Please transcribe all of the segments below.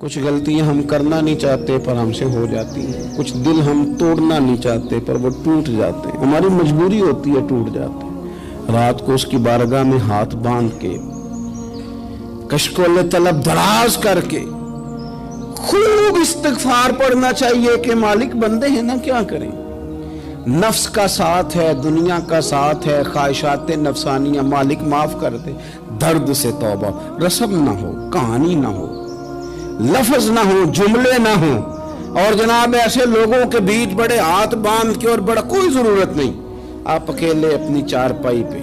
کچھ غلطیاں ہم کرنا نہیں چاہتے پر ہم سے ہو جاتی ہیں، کچھ دل ہم توڑنا نہیں چاہتے پر وہ ٹوٹ جاتے ہیں، ہماری مجبوری ہوتی ہے ٹوٹ جاتے ہیں۔ رات کو اس کی بارگاہ میں ہاتھ باندھ کے کشکول طلب دراز کر کے خوب استغفار پڑھنا چاہیے کہ مالک بندے ہیں نا، کیا کریں، نفس کا ساتھ ہے، دنیا کا ساتھ ہے، خواہشات نفسانیہ، مالک معاف کر دے۔ درد سے توبہ، رسم نہ ہو، کہانی نہ ہو، لفظ نہ ہو، جملے نہ ہو، اور جناب ایسے لوگوں کے بیچ بڑے ہاتھ باندھ کے اور بڑا کوئی ضرورت نہیں، آپ اکیلے اپنی چارپائی پہ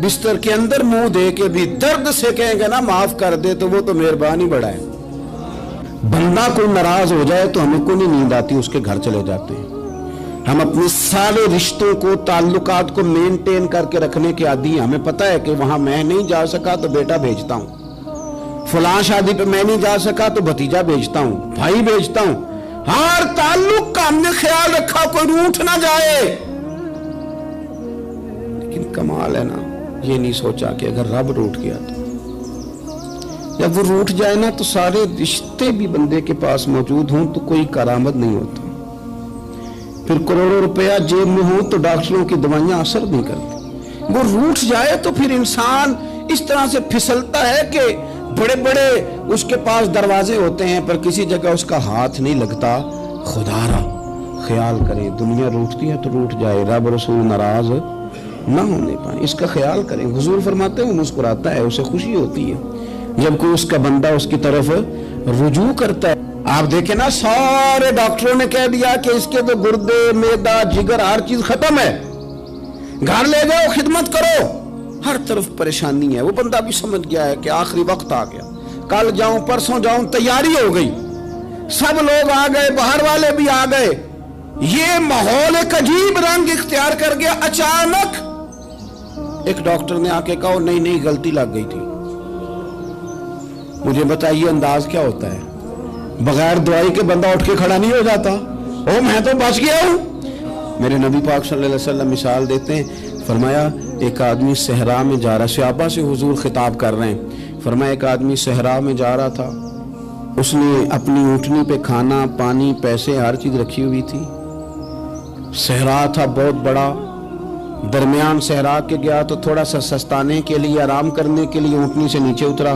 بستر کے اندر منہ دے کے بھی درد سے کہیں گے نا معاف کر دے تو وہ تو مہربانی بڑا ہے۔ بندہ کوئی ناراض ہو جائے تو ہمیں کوئی نہیں نیند آتی، اس کے گھر چلے جاتے ہیں۔ ہم اپنے سارے رشتوں کو، تعلقات کو مینٹین کر کے رکھنے کے عادی ہیں، ہمیں پتہ ہے کہ وہاں میں نہیں جا سکا تو بیٹا بھیجتا ہوں، فلاں شادی پہ میں نہیں جا سکا تو بھتیجا بھیجتا ہوں، بھائی بھیجتا ہوں، ہر تعلق کا ہم نے خیال رکھا کوئی روٹھ نہ جائے۔ لیکن کمال ہے نا، یہ نہیں سوچا کہ اگر رب روٹھ گیا تو جب وہ روٹھ جائے نا تو سارے رشتے بھی بندے کے پاس موجود ہوں تو کوئی کرامت نہیں ہوتا، پھر کروڑوں روپیہ جیب میں ہوں تو ڈاکٹروں کی دوائیاں اثر نہیں کرتی۔ وہ روٹھ جائے تو پھر انسان اس طرح سے پھسلتا ہے کہ بڑے بڑے اس کے پاس دروازے ہوتے ہیں پر کسی جگہ اس کا ہاتھ نہیں لگتا۔ خدا را خیال کریں، دنیا روٹتی ہے تو روٹ جائے، رب رسول ناراض نہ ہونے پائیں، اس کا خیال کریں۔ حضور فرماتے ہیں وہ مسکراتا ہے، اسے خوشی ہوتی ہے جب کوئی اس کا بندہ اس کی طرف رجوع کرتا ہے۔ آپ دیکھیں نا، سارے ڈاکٹروں نے کہہ دیا کہ اس کے تو گردے، معدہ، جگر ہر چیز ختم ہے، گھر لے جاؤ، خدمت کرو، ہر طرف پریشانی ہے۔ وہ بندہ بھی سمجھ گیا ہے کہ آخری وقت آ گیا، کل جاؤں پرسوں جاؤں، تیاری ہو گئی، سب لوگ آ گئے، باہر والے بھی آ گئے، یہ ماحول ایک عجیب رنگ اختیار کر گیا۔ اچانک ایک ڈاکٹر نے آ کے کہا نہیں غلطی لگ گئی تھی۔ مجھے بتائیے انداز کیا ہوتا ہے؟ بغیر دوائی کے بندہ اٹھ کے کھڑا نہیں ہو جاتا، میں تو بچ گیا ہوں۔ میرے نبی پاک صلی اللہ علیہ وسلم مثال دیتے ہیں، فرمایا ایک آدمی صحرا میں جا رہا، صحابہ سے حضور خطاب کر رہے ہیں، فرمایا ایک آدمی صحرا میں جا رہا تھا، اس نے اپنی اونٹنی پہ کھانا، پانی، پیسے، ہر چیز رکھی ہوئی تھی، صحرا تھا بہت بڑا، درمیان صحرا کے گیا تو تھوڑا سا سستانے کے لیے، آرام کرنے کے لیے اونٹنی سے نیچے اترا۔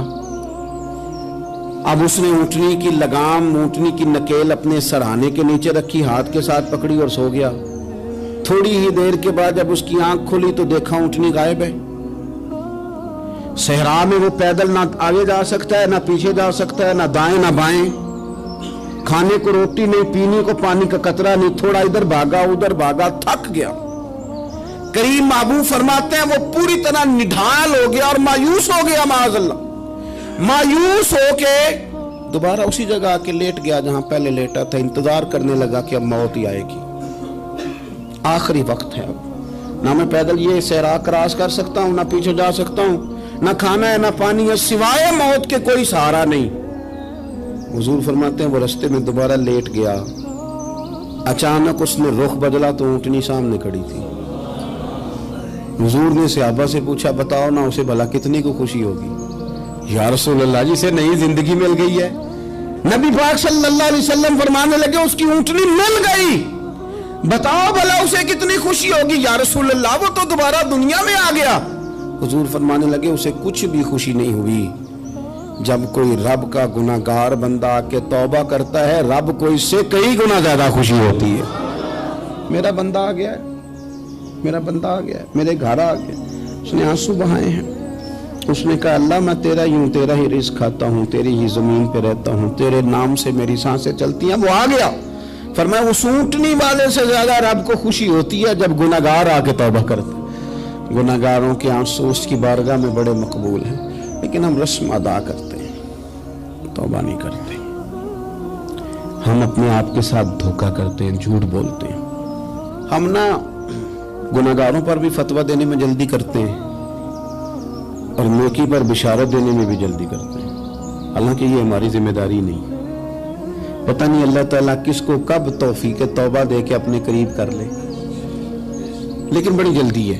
اب اس نے اونٹنی کی لگام، اونٹنی کی نکیل اپنے سرہانے کے نیچے رکھی، ہاتھ کے ساتھ پکڑی اور سو گیا۔ تھوڑی ہی دیر کے بعد جب اس کی آنکھ کھلی تو دیکھا اونٹنی غائب ہے۔ صحرا میں وہ پیدل نہ آگے جا سکتا ہے، نہ پیچھے جا سکتا ہے، نہ دائیں نہ بائیں، کھانے کو روٹی نہیں، پینے کو پانی کا قطرہ نہیں، تھوڑا ادھر بھاگا ادھر بھاگا، تھک گیا۔ کریم محبوب فرماتے ہیں وہ پوری طرح نڈھال ہو گیا اور مایوس ہو گیا، معاذ اللہ، مایوس ہو کے دوبارہ اسی جگہ آ کے لیٹ گیا جہاں پہلے لیٹا تھا، انتظار کرنے لگا کہ اب موت ہی آئے گی، آخری وقت ہے، اب نہ میں پیدل یہ صحرا کراس کر سکتا ہوں، نہ پیچھے جا سکتا ہوں، نہ کھانا ہے نہ پانی ہے، سوائے موت کے کوئی سہارا نہیں۔ حضور فرماتے ہیں وہ رستے میں دوبارہ لیٹ گیا، اچانک اس نے رخ بدلا تو اونٹنی سامنے کھڑی تھی۔ حضور نے صحابہ سے پوچھا بتاؤ نا اسے بھلا کتنی کو خوشی ہوگی؟ یا رسول اللہ جسے نئی زندگی مل گئی ہے۔ نبی پاک صلی اللہ علیہ وسلم فرمانے لگے اس کی اونٹنی مل گئی، بتاؤ بھلا اسے کتنی خوشی ہوگی؟ یا رسول اللہ وہ تو دوبارہ دنیا میں آ گیا۔ حضور فرمانے لگے اسے کچھ بھی خوشی نہیں ہوئی۔ جب کوئی رب کا گناہگار بندہ آ کے توبہ کرتا ہے، رب کو اس سے کئی گنا زیادہ خوشی ہوتی ہے۔ میرا بندہ آ گیا ہے، میرا بندہ آ گیا ہے، میرے گھر آ گیا، اس نے آنسو بہائے ہیں، اس نے کہا اللہ میں تیرا ہی ہوں، تیرا ہی رزق کھاتا ہوں، تیری ہی زمین پہ رہتا ہوں، تیرے نام سے میری سانسیں چلتی ہیں۔ وہ آ گیا۔ فرمایا اس اونٹنی والے سے زیادہ رب کو خوشی ہوتی ہے جب گناہگار آ کے توبہ کرتا ہے۔ گناہگاروں کے آنسو اس کی بارگاہ میں بڑے مقبول ہیں، لیکن ہم رسم ادا کرتے ہیں، توبہ نہیں کرتے، ہم اپنے آپ کے ساتھ دھوکہ کرتے ہیں، جھوٹ بولتے ہیں، ہم نہ گناہگاروں پر بھی فتویٰ دینے میں جلدی کرتے ہیں اور نیکی پر بشارت دینے میں بھی جلدی کرتے ہیں، حالانکہ یہ ہماری ذمہ داری نہیں۔ پتہ نہیں اللہ تعالیٰ کس کو کب توفیق توبہ دے کے اپنے قریب کر لے، لیکن بڑی جلدی ہے۔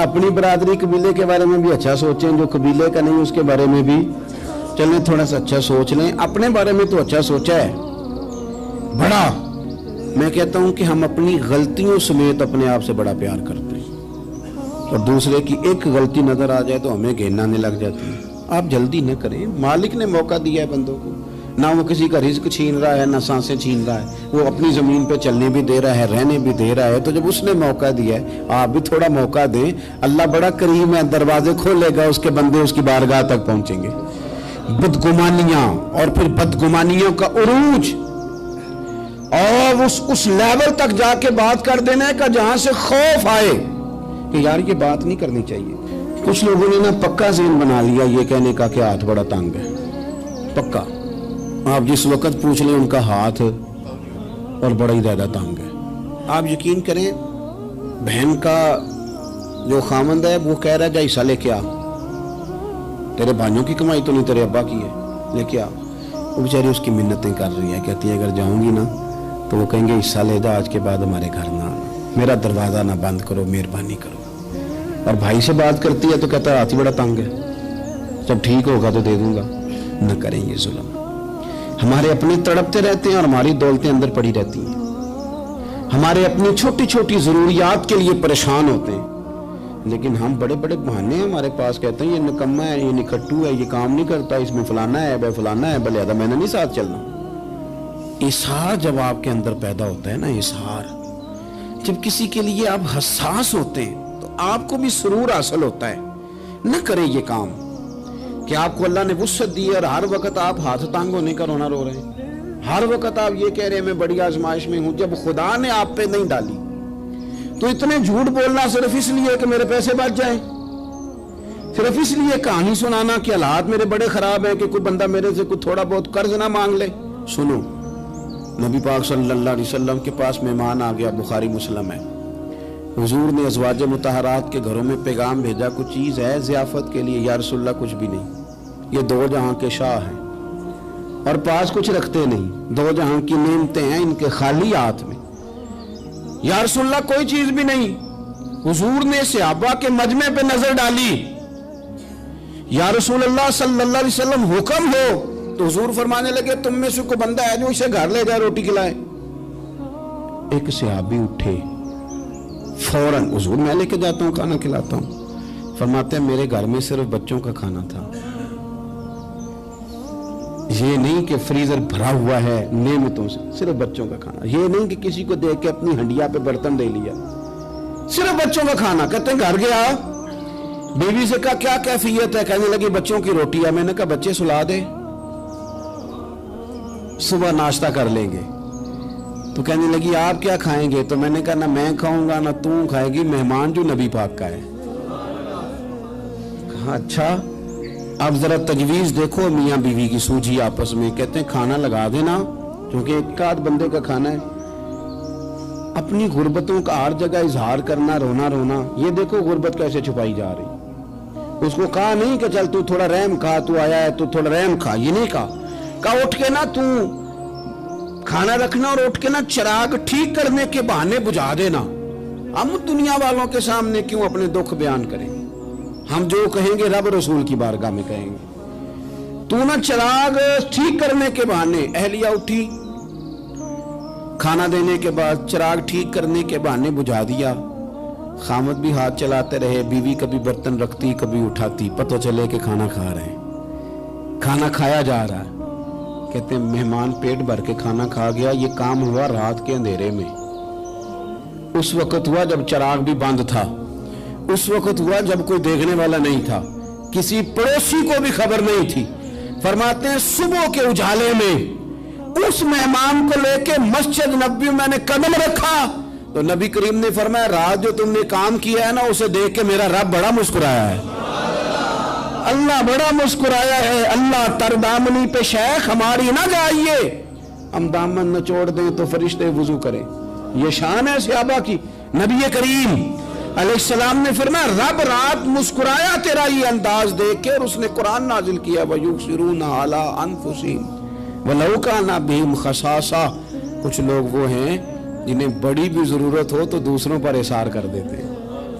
اپنی برادری قبیلے کے بارے میں بھی اچھا سوچیں, جو قبیلے کا نہیں اس کے بارے میں بھی چلیں تھوڑا سا اچھا سوچ لیں. اپنے بارے میں تو اچھا سوچا ہے بڑا. میں کہتا ہوں کہ ہم اپنی غلطیوں سمیت اپنے آپ سے بڑا پیار کرتے ہیں, اور دوسرے کی ایک غلطی نظر آ جائے تو ہمیں گھین آنے لگ جاتی ہے. آپ جلدی نہ کریں, مالک نے موقع دیا ہے بندوں کو, نہ وہ کسی کا رزق چھین رہا ہے نہ سانسیں چھین رہا ہے, وہ اپنی زمین پہ چلنے بھی دے رہا ہے, رہنے بھی دے رہا ہے. تو جب اس نے موقع دیا ہے آپ بھی تھوڑا موقع دیں. اللہ بڑا کریم ہے, دروازے کھولے گا, اس کے بندے اس کی بارگاہ تک پہنچیں گے. بدگمانیاں اور پھر بدگمانیوں کا عروج اور اس لیول تک جا کے بات کر دینا کا جہاں سے خوف آئے کہ یار یہ بات نہیں کرنی چاہیے. کچھ لوگوں نے نا پکا ذہن بنا لیا یہ کہنے کا کہ ہاتھ بڑا تنگ ہے. پکا آپ جس وقت پوچھ لیں ان کا ہاتھ اور بڑا ہی زیادہ تنگ ہے. آپ یقین کریں بہن کا جو خامند ہے وہ کہہ رہا ہے جا حصہ لے کے آ, تیرے بھائیوں کی کمائی تو نہیں تیرے ابا کی ہے, لے کے آ. وہ بیچاری اس کی منتیں کر رہی ہے, کہتی ہے اگر جاؤں گی نا تو وہ کہیں گے حصہ لے جا, آج کے بعد ہمارے گھر نہ آنا, میرا دروازہ نہ بند کرو, مہربانی کرو. اور بھائی سے بات کرتی ہے تو کہتا ہے ہاتھ ہی بڑا تنگ ہے, جب ٹھیک ہوگا تو دے دوں گا. نہ کریں یہ ظلم. ہمارے اپنے تڑپتے رہتے ہیں اور ہماری دولتیں اندر پڑی رہتی ہیں. ہمارے اپنی چھوٹی چھوٹی ضروریات کے لیے پریشان ہوتے ہیں, لیکن ہم بڑے بڑے بہانے ہیں ہمارے پاس, کہتے ہیں یہ نکما ہے, یہ نکھٹو ہے, یہ کام نہیں کرتا, اس میں فلانا ہے, بے فلانا ہے, بلے میں نے نہیں ساتھ چلنا. اظہار جب آپ کے اندر پیدا ہوتا ہے نا, اظہار جب کسی کے لیے آپ حساس ہوتے ہیں تو آپ کو بھی سرور حاصل ہوتا ہے. نہ کریں یہ کام کہ آپ کو اللہ نے وسعت دی ہے اور ہر وقت آپ ہاتھ تانگ ہونے کا رونا رو رہے ہیں, ہر وقت آپ یہ کہہ رہے ہیں میں بڑی آزمائش میں ہوں, جب خدا نے آپ پہ نہیں ڈالی. تو اتنے جھوٹ بولنا صرف اس لیے کہ میرے پیسے بچ جائیں, صرف اس لیے کہانی سنانا کہ حالات میرے بڑے خراب ہیں کہ کوئی بندہ میرے سے کوئی تھوڑا بہت قرض نہ مانگ لے. سنو, نبی پاک صلی اللہ علیہ وسلم کے پاس مہمان آ گیا, بخاری مسلم ہے. حضور نے ازواج مطہرات کے گھروں میں پیغام بھیجا, کچھ چیز ہے ضیافت کے لیے؟ یا رسول اللہ کچھ بھی نہیں, یہ دو جہاں کے شاہ ہیں اور پاس کچھ رکھتے نہیں, دو جہاں کی نعمتیں ہیں ان کے خالی ہاتھ میں. یا رسول اللہ کوئی چیز بھی نہیں. حضور نے صحابہ کے مجمع پہ نظر ڈالی, یا رسول اللہ صلی اللہ علیہ وسلم حکم ہو. تو حضور فرمانے لگے تم میں سے کوئی بندہ ہے جو اسے گھر لے جائے روٹی کھلائے. ایک صحابی اٹھے فوراً, حضور میں لے کے جاتا ہوں کھانا کھلاتا ہوں. فرماتے ہیں میرے گھر میں صرف بچوں کا کھانا تھا, یہ نہیں کہ فریزر بھرا ہوا ہے نعمتوں سے, صرف بچوں کا کھانا. یہ نہیں کہ کسی کو دیکھ کے اپنی ہنڈیا پہ برتن دے لیا, صرف بچوں کا کھانا. کہتے ہیں گھر گیا, بیوی سے کہا کیا کیفیت ہے؟ کہنے لگی بچوں کی روٹی ہے. میں نے کہا بچے سلا دے, صبح ناشتہ کر لیں گے. تو کہنے لگی آپ کیا کھائیں گے؟ تو میں نے کہا نہ میں کھاؤں گا نہ تم کھائے گی, مہمان جو نبی پاک کا ہے. کہا اچھا, اب ذرا تجویز دیکھو میاں بیوی کی سوجھی آپس میں. کہتے ہیں کھانا لگا دینا کیونکہ ایک آدھ بندے کا کھانا ہے. اپنی غربتوں کا ہر جگہ اظہار کرنا, رونا رونا. یہ دیکھو غربت کیسے چھپائی جا رہی. اس کو کہا نہیں کہ چل تو تھوڑا رحم کھا, تو آیا ہے تو تھوڑا رحم کھا, یہ نہیں کہا. کہا اٹھ کے نا تو کھانا رکھنا اور اٹھ کے نا چراغ ٹھیک کرنے کے بہانے بجھا دینا. ہم دنیا والوں کے سامنے کیوں اپنے دکھ بیان کریں؟ ہم جو کہیں گے رب رسول کی بارگاہ میں کہیں گے. تو نا چراغ ٹھیک کرنے کے بہانے. اہلیہ اٹھی, کھانا دینے کے بعد چراغ ٹھیک کرنے کے بہانے بجھا دیا. خامد بھی ہاتھ چلاتے رہے, بیوی کبھی برتن رکھتی کبھی اٹھاتی, پتہ چلے کہ کھانا کھا رہے ہیں, کھانا کھایا جا رہا ہے. کہتے ہیں مہمان پیٹ بھر کے کھانا کھا گیا. یہ کام ہوا رات کے اندھیرے میں, اس وقت ہوا جب چراغ بھی بند تھا, اس وقت ہوا جب کوئی دیکھنے والا نہیں تھا, کسی پڑوسی کو بھی خبر نہیں تھی. فرماتے ہیں صبح کے اجالے میں اس مہمان کو لے کے مسجد نبوی میں نے قدم رکھا تو نبی کریم نے فرمایا رات جو تم نے کام کیا ہے نا اسے دیکھ کے میرا رب بڑا مسکرایا ہے, اللہ بڑا مسکرایا ہے. اللہ تر دامنی پہ شیخ ہماری نہ جائیے, ہم دامن نہ چھوڑ دیں تو فرشتے وضو کریں. یہ شان ہے صحابہ کی. نبی کریم علیہ السلام نے فرمایا رب رات مسکرایا تیرا یہ انداز دیکھ کے, اور اس نے قرآن نازل کیا وَيُبْصِرُونَ عَلَىٰ أَنفُسِهِمْ وَلَوْ كَانَ بِهِمْ خَصَاصَةٌ. کچھ لوگ وہ ہیں جنہیں بڑی بھی ضرورت ہو تو دوسروں پر اثار کر دیتے ہیں.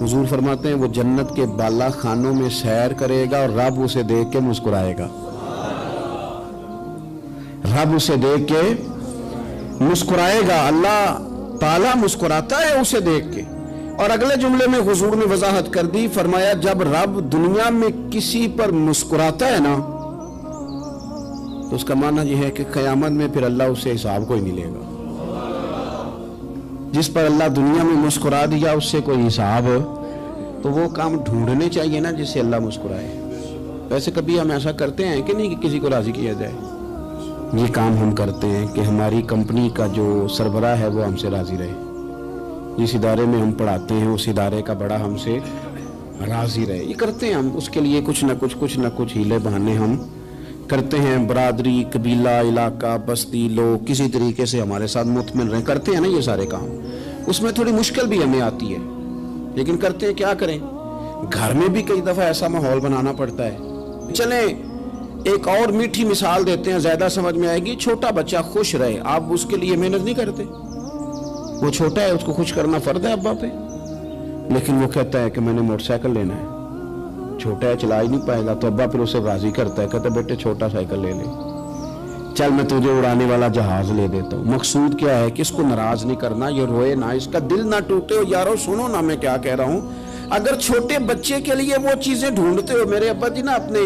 حضور فرماتے ہیں وہ جنت کے بالا خانوں میں سیر کرے گا اور رب اسے دیکھ کے مسکرائے گا، رب اسے دیکھ کے مسکرائے گا، اللہ تعالیٰ مسکراتا ہے اسے دیکھ کے۔ اور اگلے جملے میں حضور نے وضاحت کر دی، فرمایا جب رب دنیا میں کسی پر مسکراتا ہے نا تو اس کا معنی یہ ہے کہ قیامت میں پھر اللہ اسے حساب کوئی نہیں لے گا۔ جس پر اللہ دنیا میں مسکرا دیا اس سے کوئی حساب، تو وہ کام ڈھونڈنے چاہیے نا جس سے اللہ مسکرائے۔ ویسے کبھی ہم ایسا کرتے ہیں کہ نہیں کہ کسی کو راضی کیا جائے؟ یہ کام ہم کرتے ہیں کہ ہماری کمپنی کا جو سربراہ ہے وہ ہم سے راضی رہے، جس ادارے میں ہم پڑھاتے ہیں اس ادارے کا بڑا ہم سے راضی رہے۔ یہ کرتے ہیں ہم، اس کے لیے کچھ نہ کچھ ہیلے بہانے ہم کرتے ہیں۔ برادری، قبیلہ، علاقہ، بستی، لوگ کسی طریقے سے ہمارے ساتھ مطمئن رہیں، کرتے ہیں نا یہ سارے کام۔ اس میں تھوڑی مشکل بھی ہمیں آتی ہے لیکن کرتے ہیں، کیا کریں۔ گھر میں بھی کئی دفعہ ایسا ماحول بنانا پڑتا ہے۔ چلیں ایک اور میٹھی مثال دیتے ہیں، زیادہ سمجھ میں آئے گی۔ چھوٹا بچہ خوش رہے، آپ اس کے لیے محنت نہیں کرتے؟ وہ چھوٹا ہے، اس کو خوش کرنا فرض ہے ابا پہ، لیکن وہ کہتا ہے کہ میں نے موٹر سائیکل لینا ہے۔ چھوٹا ہے، چلا ہی نہیں پائے گا، تو ابا پھر اسے راضی کرتا ہے، کہتا ہے بیٹے چھوٹا سائیکل لے لے، چل میں تجھے اڑانے والا جہاز لے دیتا ہوں۔ مقصود کیا ہے کہ اس کو ناراض نہیں کرنا، یہ روئے نہ، اس کا دل نہ ٹوٹے۔ ہو یارو سنو نا میں کیا کہہ رہا ہوں، اگر چھوٹے بچے کے لیے وہ چیزیں ڈھونڈتے ہو، میرے ابا جی نا اپنے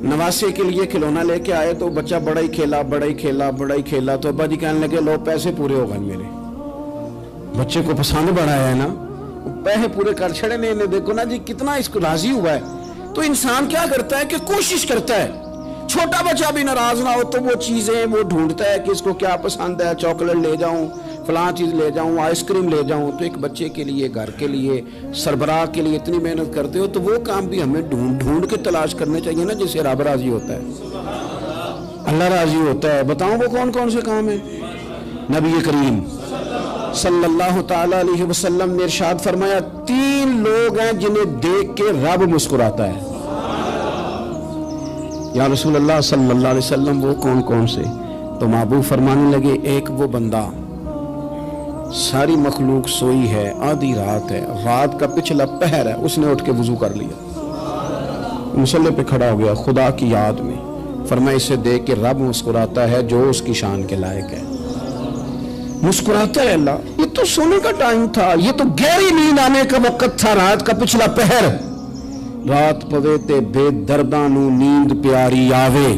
نواسے کے لیے کھلونا لے کے آئے تو بچہ بڑا ہی کھیلا تو ابا جی کہنے لگے لو پیسے پورے ہو گئے، میرے بچے کو پسند بڑا ہے نا، پیسے پورے کر چھڑے نے، دیکھو نا جی کتنا اس کو راضی ہوا ہے۔ تو انسان کیا کرتا ہے کہ کوشش کرتا ہے، چھوٹا بچہ بھی ناراض نہ ہو تو وہ چیزیں وہ ڈھونڈتا ہے کہ اس کو کیا پسند ہے، چاکلیٹ لے جاؤں، فلاں چیز لے جاؤں، آئس کریم لے جاؤں۔ تو ایک بچے کے لیے، گھر کے لیے، سربراہ کے لیے اتنی محنت کرتے ہو تو وہ کام بھی ہمیں ڈھونڈ کے تلاش کرنے چاہیے نا جس سے رب راضی ہوتا ہے، اللہ راضی ہوتا ہے۔ بتاؤں وہ کون کون سے کام ہیں؟ نبی کریم صلی اللہ تعالی علیہ وسلم نے ارشاد فرمایا 3 لوگ ہیں جنہیں دیکھ کے رب مسکراتا ہے۔ یا رسول اللہ صلی اللہ علیہ وسلم وہ کون کون سے؟ تو محبوب فرمانے لگے ایک وہ بندہ ساری مخلوق سوئی ہے، آدھی رات ہے، رات کا پچھلا پہر ہے، اس نے اٹھ کے وضو کر لیا، مصلی پہ کھڑا ہو گیا خدا کی یاد میں، فرمایا اسے دیکھ کے رب مسکراتا ہے جو اس کی شان کے لائق ہے، مسکراتا ہے اللہ۔ یہ تو سونے کا ٹائم تھا، یہ تو گہری نیند آنے کا وقت تھا، رات کا پچھلا پہر، رات پوے تے بے درداں نو نیند پیاری آوے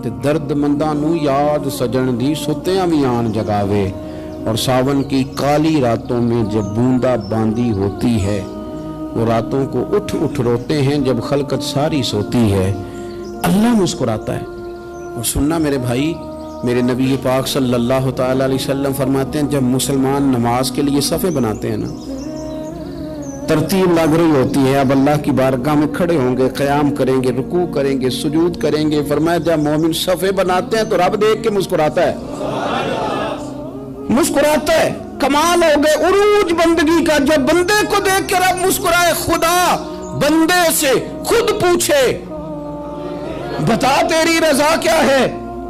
تے درد منداں نو یاد سجن دی ستیاں وی آن جگاوے، اور ساون کی کالی راتوں میں جب بوندا باندی ہوتی ہے، وہ راتوں کو اٹھ روتے ہیں جب خلقت ساری سوتی ہے، اللہ مسکراتا ہے۔ اور سننا میرے بھائی، میرے نبی پاک صلی اللہ تعالی علیہ وسلم فرماتے ہیں جب مسلمان نماز کے لیے صفیں بناتے ہیں نا، ترتیب لگ رہی ہوتی ہے، اب اللہ کی بارگاہ میں کھڑے ہوں گے، قیام کریں گے، رکوع کریں گے، سجود کریں گے، فرمایا جب مومن صفیں بناتے ہیں تو رب دیکھ کے مسکراتا ہے، مسکراتا ہے۔ کمال ہو گئے عروج بندگی کا، جب بندے کو دیکھ کے رب مسکرائے، خدا بندے سے خود پوچھے بتا تیری رضا کیا ہے،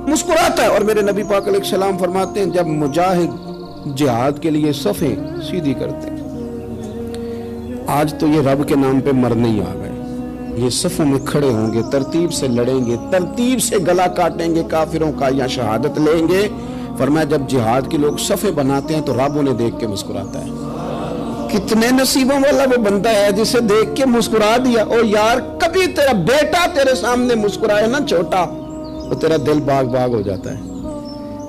مسکراتا ہے۔ اور میرے نبی پاک علیہ السلام فرماتے ہیں جب مجاہد جہاد کے لیے صفیں سیدھی کرتے ہیں، آج تو یہ رب کے نام پہ مرنے ہی آ گئے، یہ صفوں میں کھڑے ہوں گے، ترتیب سے لڑیں گے، ترتیب سے گلا کاٹیں گے کافروں کا یا شہادت لیں گے۔ فرمایا جب جہاد کے لوگ صفیں بناتے ہیں تو رب انہیں دیکھ کے مسکراتا ہے۔ کتنے نصیبوں والا وہ بندہ ہے جسے دیکھ کے مسکرا دیا۔ اور یار کبھی تیرا بیٹا تیرے سامنے مسکرائے نا چھوٹا، تو تیرا دل باغ باغ ہو جاتا ہے۔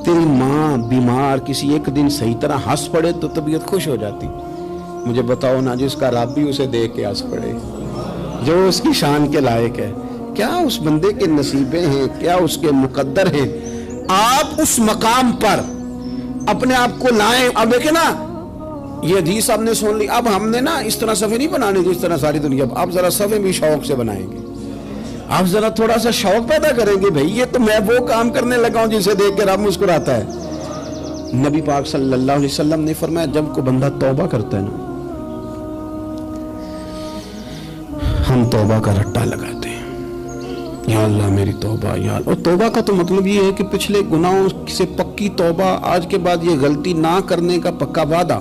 تیری ماں بیمار کسی ایک دن صحیح طرح ہنس پڑے تو طبیعت خوش ہو جاتی۔ مجھے بتاؤ نا جس کا رب بھی اسے دیکھ کے ہنس پڑے، جو اس کی شان کے لائق ہے، کیا اس بندے کے نصیبیں ہیں، کیا اس کے مقدر ہیں۔ آپ اس مقام پر اپنے آپ کو لائیں۔ اب دیکھیں نا یہ حدیث آپ نے سن لی، اب ہم نے نا اس طرح صفیں نہیں بنانے جس طرح ساری دنیا، آپ ذرا صفیں بھی شوق سے بنائیں گے، آپ ذرا تھوڑا سا شوق پیدا کریں گے، بھئی یہ تو میں وہ کام کرنے لگا ہوں جسے دیکھ کے رب مسکراتا ہے۔ نبی پاک صلی اللہ علیہ وسلم نے فرمایا جب کوئی بندہ توبہ کرتا ہے نا، ہم توبہ کا رٹا لگاتے ہیں، یا اللہ میری توبہ یا اللہ۔ اور توبہ کا تو مطلب یہ ہے کہ پچھلے گناہوں سے پکی توبہ، آج کے بعد یہ غلطی نہ کرنے کا پکا وعدہ،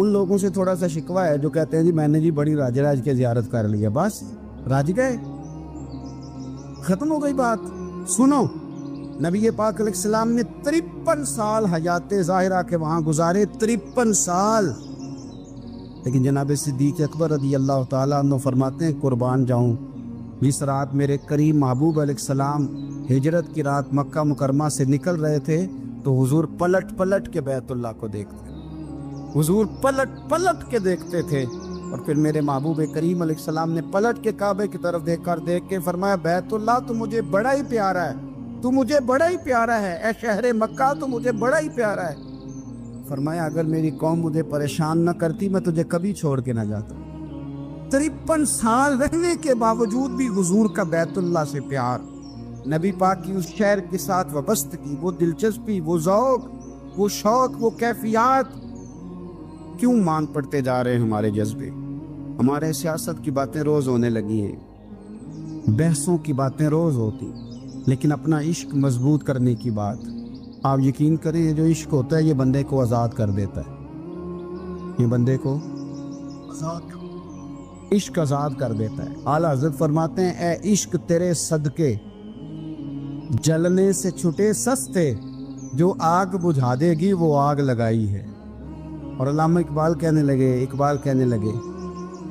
ان لوگوں سے تھوڑا سا شکوہ ہے جو کہتے ہیں جی میں نے جی بڑی راج راج کے زیارت کر لی ہے، بس راج گئے، ختم ہو گئی بات۔ سنو، نبی پاک علیہ السلام نے 53 سال حیات ظاہرہ کے وہاں گزارے، 53 سال، لیکن جناب صدیق اکبر رضی اللہ تعالیٰ عنہ فرماتے ہیں قربان جاؤں، جس رات میرے کریم محبوب علیہ السلام ہجرت کی رات مکہ مکرمہ سے نکل رہے تھے تو حضور پلٹ پلٹ کے بیت اللہ کو دیکھتے، حضور پلٹ پلٹ کے دیکھتے تھے، اور پھر میرے محبوب کریم علیہ السلام نے پلٹ کے کعبے کی طرف دیکھ کے فرمایا بیت اللہ تو مجھے بڑا ہی پیارا ہے، تو مجھے بڑا ہی پیارا ہے، اے شہر مکہ تو مجھے بڑا ہی پیارا ہے۔ فرمایا اگر میری قوم مجھے پریشان نہ کرتی میں تجھے کبھی چھوڑ کے نہ جاتا۔ 53 سال رہنے کے باوجود بھی حضور کا بیت اللہ سے پیار، نبی پاک کی اس شہر کے ساتھ وابستگی، وہ دلچسپی، وہ ذوق، وہ شوق، وہ کیفیات، کیوں مان پڑتے جا رہے ہیں ہمارے جذبے؟ ہمارے سیاست کی باتیں روز ہونے لگی ہیں، بحثوں کی باتیں روز ہوتی، لیکن اپنا عشق مضبوط کرنے کی بات، آپ یقین کریں یہ جو عشق ہوتا ہے یہ بندے کو آزاد کر دیتا ہے، یہ بندے کو عشق آزاد کر دیتا ہے۔ اعلیٰ حضرت فرماتے ہیں اے عشق تیرے صدقے جلنے سے چھٹے سستے، جو آگ بجھا دے گی وہ آگ لگائی ہے۔ اور علامہ اقبال کہنے لگے،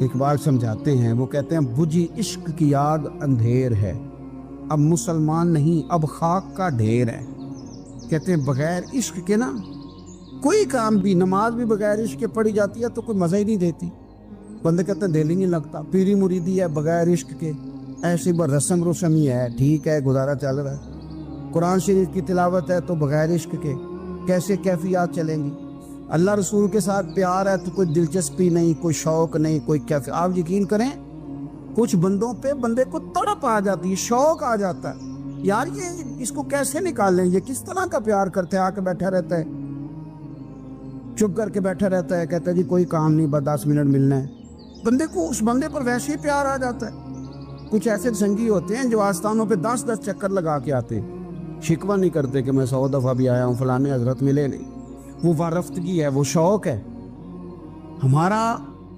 اقبال سمجھاتے ہیں، وہ کہتے ہیں بجھی عشق کی آگ اندھیر ہے، اب مسلمان نہیں اب خاک کا ڈھیر ہے۔ کہتے ہیں بغیر عشق کے نا کوئی کام بھی، نماز بھی بغیر عشق کے پڑھی جاتی ہے تو کوئی مزہ ہی نہیں دیتی، بندے کہتے ہیں دل ہی نہیں لگتا، پیری مریدی ہے بغیر عشق کے ایسی رسم ہی ہے، ٹھیک ہے گزارا چل رہا ہے، قرآن شریف کی تلاوت ہے تو بغیر عشق کے کیسے کیفیات چلیں گی؟ اللہ رسول کے ساتھ پیار ہے تو کوئی دلچسپی نہیں، کوئی شوق نہیں، کوئی کیفیت۔ آپ یقین کریں کچھ بندوں پہ بندے کو تڑپ آ جاتی ہے، شوق آ جاتا ہے، یار یہ اس کو کیسے نکالیں، یہ کس طرح کا پیار کرتے ہیں، آ کے بیٹھا رہتا ہے، چپ کر کے بیٹھا رہتا ہے، کہتا ہے جی کوئی کام نہیں بس 10 منٹ ملنا ہے، بندے کو اس بندے پر ویسے ہی پیار آ جاتا ہے۔ کچھ ایسے سنگی ہوتے ہیں جو آستانوں پہ 10 چکر لگا کے آتے، شکوہ نہیں کرتے کہ میں 100 دفعہ بھی آیا ہوں فلانے حضرت ملے نہیں، وہ وارفتگی ہے، وہ شوق ہے ہمارا۔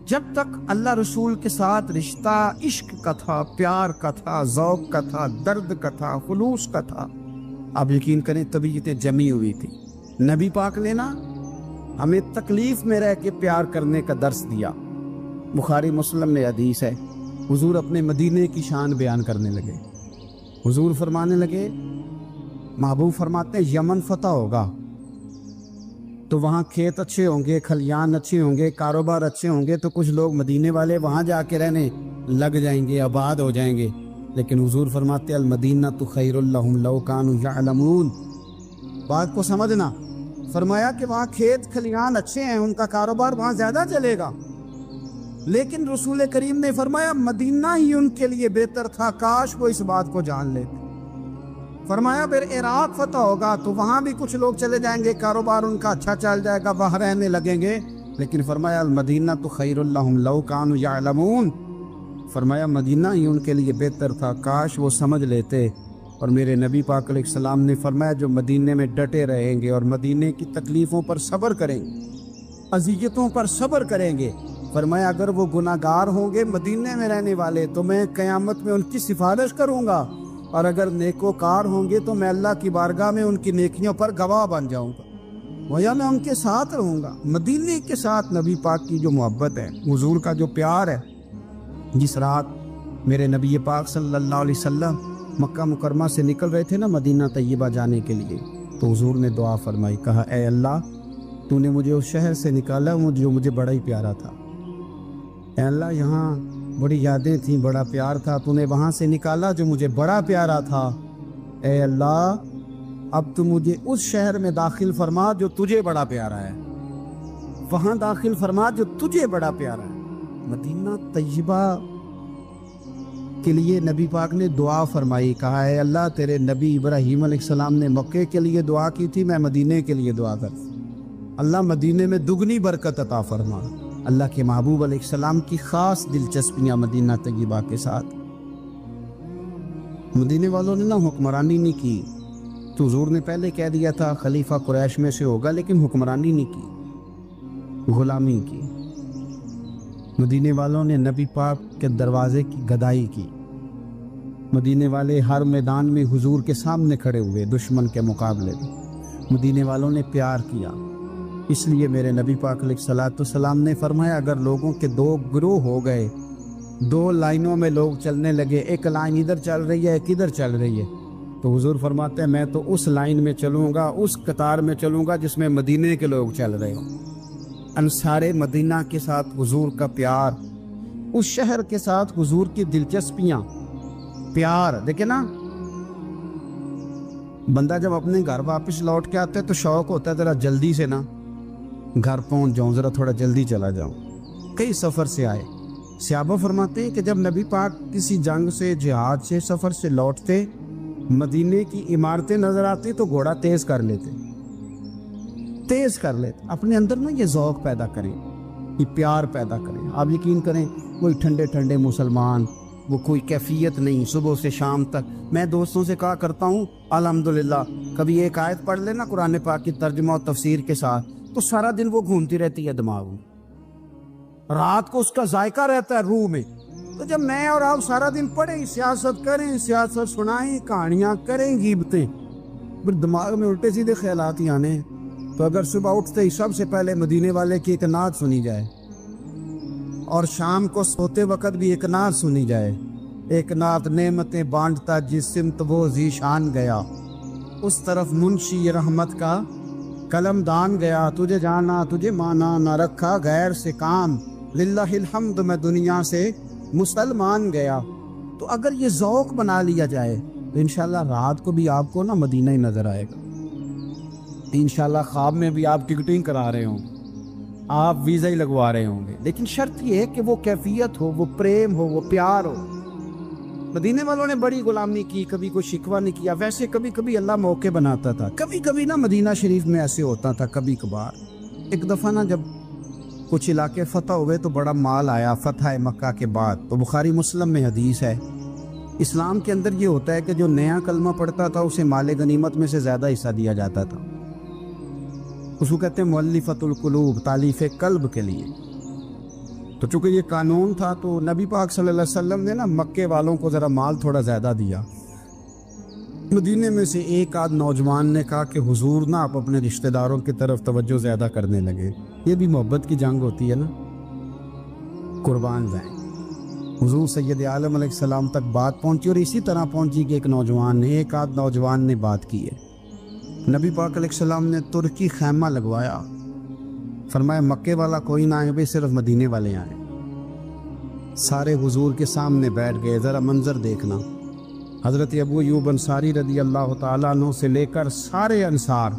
جب تک اللہ رسول کے ساتھ رشتہ عشق کا تھا، پیار کا تھا، ذوق کا تھا، درد کا تھا، خلوص کا تھا، آپ یقین کریں طبیعتیں جمی ہوئی تھی۔ نبی پاک نے نا ہمیں تکلیف میں رہ کے پیار کرنے کا درس دیا۔ بخاری مسلم میں حدیث ہے، حضور اپنے مدینے کی شان بیان کرنے لگے، حضور فرمانے لگے، محبوب فرماتے ہیں یمن فتح ہوگا تو وہاں کھیت اچھے ہوں گے، کھلیان اچھے ہوں گے، کاروبار اچھے ہوں گے، تو کچھ لوگ مدینے والے وہاں جا کے رہنے لگ جائیں گے، آباد ہو جائیں گے، لیکن حضور فرماتے المدینہ تو خیر لہم لو کانوا یعلمون۔ بات کو سمجھنا، فرمایا کہ وہاں کھیت کھلیان اچھے ہیں، ان کا کاروبار وہاں زیادہ چلے گا، لیکن رسول کریم نے فرمایا مدینہ ہی ان کے لیے بہتر تھا، کاش وہ اس بات کو جان لیتے۔ فرمایا پھر عراق فتح ہوگا تو وہاں بھی کچھ لوگ چلے جائیں گے، کاروبار ان کا اچھا چل جائے گا، وہاں رہنے لگیں گے، لیکن فرمایا المدینہ تو خیر لہم لو کانوا یعلمون، فرمایا مدینہ ہی ان کے لیے بہتر تھا، کاش وہ سمجھ لیتے۔ اور میرے نبی پاک علیہ السلام نے فرمایا جو مدینے میں ڈٹے رہیں گے اور مدینے کی تکلیفوں پر صبر کریں گے، اذیتوں پر صبر کریں گے، فرمایا اگر وہ گناہ گار ہوں گے مدینے میں رہنے والے تو میں قیامت میں ان کی سفارش کروں گا، اور اگر نیکوکار ہوں گے تو میں اللہ کی بارگاہ میں ان کی نیکیوں پر گواہ بن جاؤں گا، گویا میں ان کے ساتھ رہوں گا۔ مدینے کے ساتھ نبی پاک کی جو محبت ہے، حضور کا جو پیار ہے، جس رات میرے نبی پاک صلی اللہ علیہ وسلم مکہ مکرمہ سے نکل رہے تھے نا مدینہ طیبہ جانے کے لیے، تو حضور نے دعا فرمائی، کہا اے اللہ تو نے مجھے اس شہر سے نکالا جو مجھے بڑا ہی پیارا تھا، اے اللہ یہاں بڑی یادیں تھیں، بڑا پیار تھا، تو نے وہاں سے نکالا جو مجھے بڑا پیارا تھا، اے اللہ اب تو مجھے اس شہر میں داخل فرما جو تجھے بڑا پیارا ہے، وہاں داخل فرما جو تجھے بڑا پیارا ہے۔ مدینہ طیبہ کے لیے نبی پاک نے دعا فرمائی، کہا اے اللہ تیرے نبی ابراہیم علیہ السلام نے مکے کے لیے دعا کی تھی، میں مدینے کے لیے دعا کر، اللہ مدینے میں دگنی برکت عطا فرما۔ اللہ کے محبوب علیہ السلام کی خاص دلچسپیاں مدینہ طیبہ کے ساتھ، مدینے والوں نے نہ حکمرانی نہیں کی، تو حضور نے پہلے کہہ دیا تھا خلیفہ قریش میں سے ہوگا، لیکن حکمرانی نہیں کی، غلامی کی، مدینے والوں نے نبی پاک کے دروازے کی گدائی کی، مدینے والے ہر میدان میں حضور کے سامنے کھڑے ہوئے دشمن کے مقابلے میں، مدینے والوں نے پیار کیا۔ اس لیے میرے نبی پاک علیہ الصلوۃ والسلام نے فرمایا اگر لوگوں کے دو گروہ ہو گئے، دو لائنوں میں لوگ چلنے لگے، ایک لائن ادھر چل رہی ہے ایک ادھر چل رہی ہے، تو حضور فرماتے ہیں میں تو اس لائن میں چلوں گا، اس قطار میں چلوں گا جس میں مدینے کے لوگ چل رہے ہوں۔ انصار مدینہ کے ساتھ حضور کا پیار، اس شہر کے ساتھ حضور کی دلچسپیاں، پیار دیکھیں نا، بندہ جب اپنے گھر واپس لوٹ کے آتا ہے تو شوق ہوتا ہے ذرا جلدی سے نا گھر پہنچ جاؤں، ذرا تھوڑا جلدی چلا جاؤں۔ کئی سفر سے آئے، صحابہ فرماتے ہیں کہ جب نبی پاک کسی جنگ سے، جہاد سے، سفر سے لوٹتے، مدینے کی عمارتیں نظر آتی تو گھوڑا تیز کر لیتے، اپنے اندر نا یہ ذوق پیدا کریں، یہ پیار پیدا کریں۔ آپ یقین کریں کوئی ٹھنڈے ٹھنڈے مسلمان، وہ کوئی کیفیت نہیں، صبح سے شام تک میں دوستوں سے کہا کرتا ہوں الحمدللہ کبھی ایک آیت پڑھ لینا قرآن پاک کی ترجمہ و تفسیر کے ساتھ تو سارا دن وہ گھومتی رہتی ہے دماغ میں، رات کو اس کا ذائقہ رہتا ہے روح میں۔ تو جب میں اور آپ سارا دن پڑھیں، سیاست کریں، سیاست سنائیں، کہانیاں کریں، غیبتیں، پھر دماغ میں الٹے سیدھے خیالات ہی آنے ہیں۔ تو اگر صبح اٹھتے ہی سب سے پہلے مدینے والے کی ایک نعت سنی جائے اور شام کو سوتے وقت بھی ایک نعت سنی جائے، ایک نعت نعمتیں بانٹتا جس سمت وہ ذیشان گیا، اس طرف منشی رحمت کا قلم دان گیا، تجھے جانا تجھے مانا نہ رکھا غیر سے کام، للہ الحمد میں دنیا سے مسلمان گیا۔ تو اگر یہ ذوق بنا لیا جائے تو انشاءاللہ رات کو بھی آپ کو نا مدینہ ہی نظر آئے گا، انشاءاللہ خواب میں بھی آپ ٹکٹنگ کرا رہے ہوں گے، آپ ویزا ہی لگوا رہے ہوں گے، لیکن شرط یہ ہے کہ وہ کیفیت ہو، وہ پریم ہو، وہ پیار ہو۔ مدینے والوں نے بڑی غلامی کی، کبھی کوئی شکوہ نہیں کیا، ویسے کبھی کبھی اللہ موقع بناتا تھا، کبھی کبھی نا مدینہ شریف میں ایسے ہوتا تھا کبھی کبھار۔ ایک دفعہ نا جب کچھ علاقے فتح ہوئے تو بڑا مال آیا فتح مکہ کے بعد، تو بخاری مسلم میں حدیث ہے، اسلام کے اندر یہ ہوتا ہے کہ جو نیا کلمہ پڑھتا تھا اسے مال غنیمت میں سے زیادہ حصہ دیا جاتا تھا، اس کو کہتے ہیں مؤلفۃ القلوب، تالیف قلب کے لیے۔ تو چونکہ یہ قانون تھا تو نبی پاک صلی اللہ علیہ وسلم نے نا مکے والوں کو ذرا مال تھوڑا زیادہ دیا۔ مدینے میں سے ایک آدھ نوجوان نے کہا کہ حضور نا آپ اپنے رشتہ داروں کی طرف توجہ زیادہ کرنے لگے، یہ بھی محبت کی جنگ ہوتی ہے نا، قربان جائیں۔ حضور سید عالم علیہ السلام تک بات پہنچی اور اسی طرح پہنچی کہ ایک آدھ نوجوان نے بات کی ہے۔ نبی پاک علیہ السلام نے ترکی خیمہ لگوایا، فرمایا مکے والا کوئی نہ آئے، صرف مدینے والے آئیں۔ سارے حضور کے سامنے بیٹھ گئے، ذرا منظر دیکھنا، حضرت ابو ایوب انصاری رضی اللہ تعالیٰ عنہ سے لے کر سارے انصار۔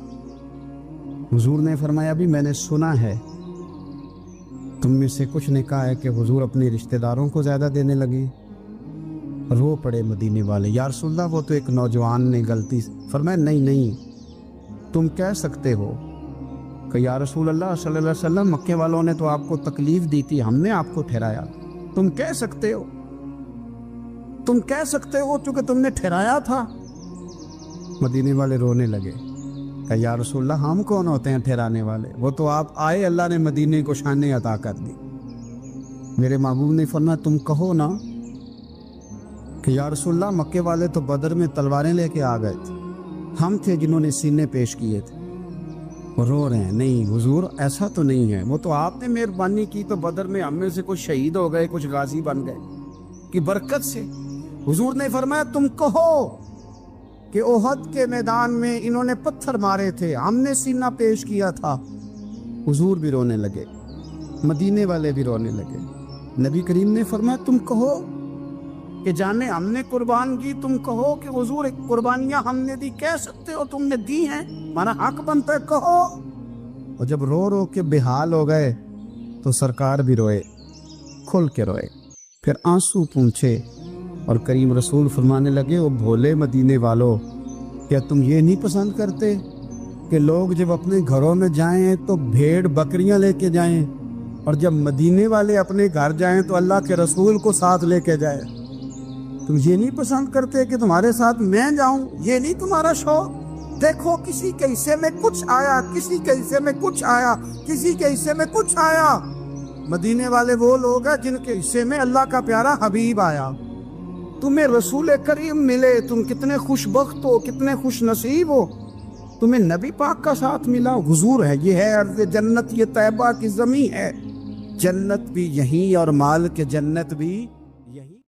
حضور نے فرمایا ابھی میں نے سنا ہے تم میں سے کچھ نے کہا ہے کہ حضور اپنے رشتہ داروں کو زیادہ دینے لگے۔ رو پڑے مدینے والے، یا رسول اللہ وہ تو ایک نوجوان نے غلطی۔ فرمایا نہیں تم کہہ سکتے ہو کہ یا رسول اللہ صلی اللہ علیہ وسلم مکے والوں نے تو آپ کو تکلیف دی تھی، ہم نے آپ کو ٹھہرایا، تم کہہ سکتے ہو چونکہ تم نے ٹھہرایا تھا۔ مدینے والے رونے لگے کہ یا رسول اللہ ہم کون ہوتے ہیں ٹھہرانے والے، وہ تو آپ آئے، اللہ نے مدینے کو شان عطا کر دی۔ میرے محبوب نے فرمایا تم کہو نا کہ یا رسول اللہ مکے والے تو بدر میں تلواریں لے کے آ گئے تھے، ہم تھے جنہوں نے سینے پیش کیے تھے۔ وہ رو رہے ہیں، نہیں حضور ایسا تو نہیں ہے، وہ تو آپ نے مہربانی کی تو بدر میں ہم میں سے کچھ شہید ہو گئے، کچھ غازی بن گئے کی برکت سے۔ حضور نے فرمایا تم کہو کہ احد کے میدان میں انہوں نے پتھر مارے تھے، ہم نے سینہ پیش کیا تھا۔ حضور بھی رونے لگے، مدینے والے بھی رونے لگے۔ نبی کریم نے فرمایا تم کہو کہ جانے ہم نے قربان کی، تم کہو کہ حضور ایک قربانیاں ہم نے دی، کہہ سکتے ہو تم نے دی ہیں، ہمارا حق بنتا ہے کہو۔ اور جب رو رو کے بے حال ہو گئے تو سرکار بھی روئے، کھل کے روئے، پھر آنسو پونچھے اور کریم رسول فرمانے لگے او بھولے مدینے والو، کیا تم یہ نہیں پسند کرتے کہ لوگ جب اپنے گھروں میں جائیں تو بھیڑ بکریاں لے کے جائیں، اور جب مدینے والے اپنے گھر جائیں تو اللہ کے رسول کو ساتھ لے کے جائیں؟ تم یہ نہیں پسند کرتے کہ تمہارے ساتھ میں جاؤں؟ یہ نہیں تمہارا شوق؟ دیکھو کسی کے حصے میں کچھ آیا، کسی کے حصے میں کچھ آیا، کسی کے حصے میں کچھ آیا۔ مدینے والے وہ لوگ ہیں جن کے حصے میں اللہ کا پیارا حبیب آیا۔ تمہیں رسول کریم ملے، تم کتنے خوش بخت ہو، کتنے خوش نصیب ہو، تمہیں نبی پاک کا ساتھ ملا۔ حضور ہے، یہ ہے ارض جنت، یہ طیبہ کی زمین ہے، جنت بھی یہیں اور مال کے جنت بھی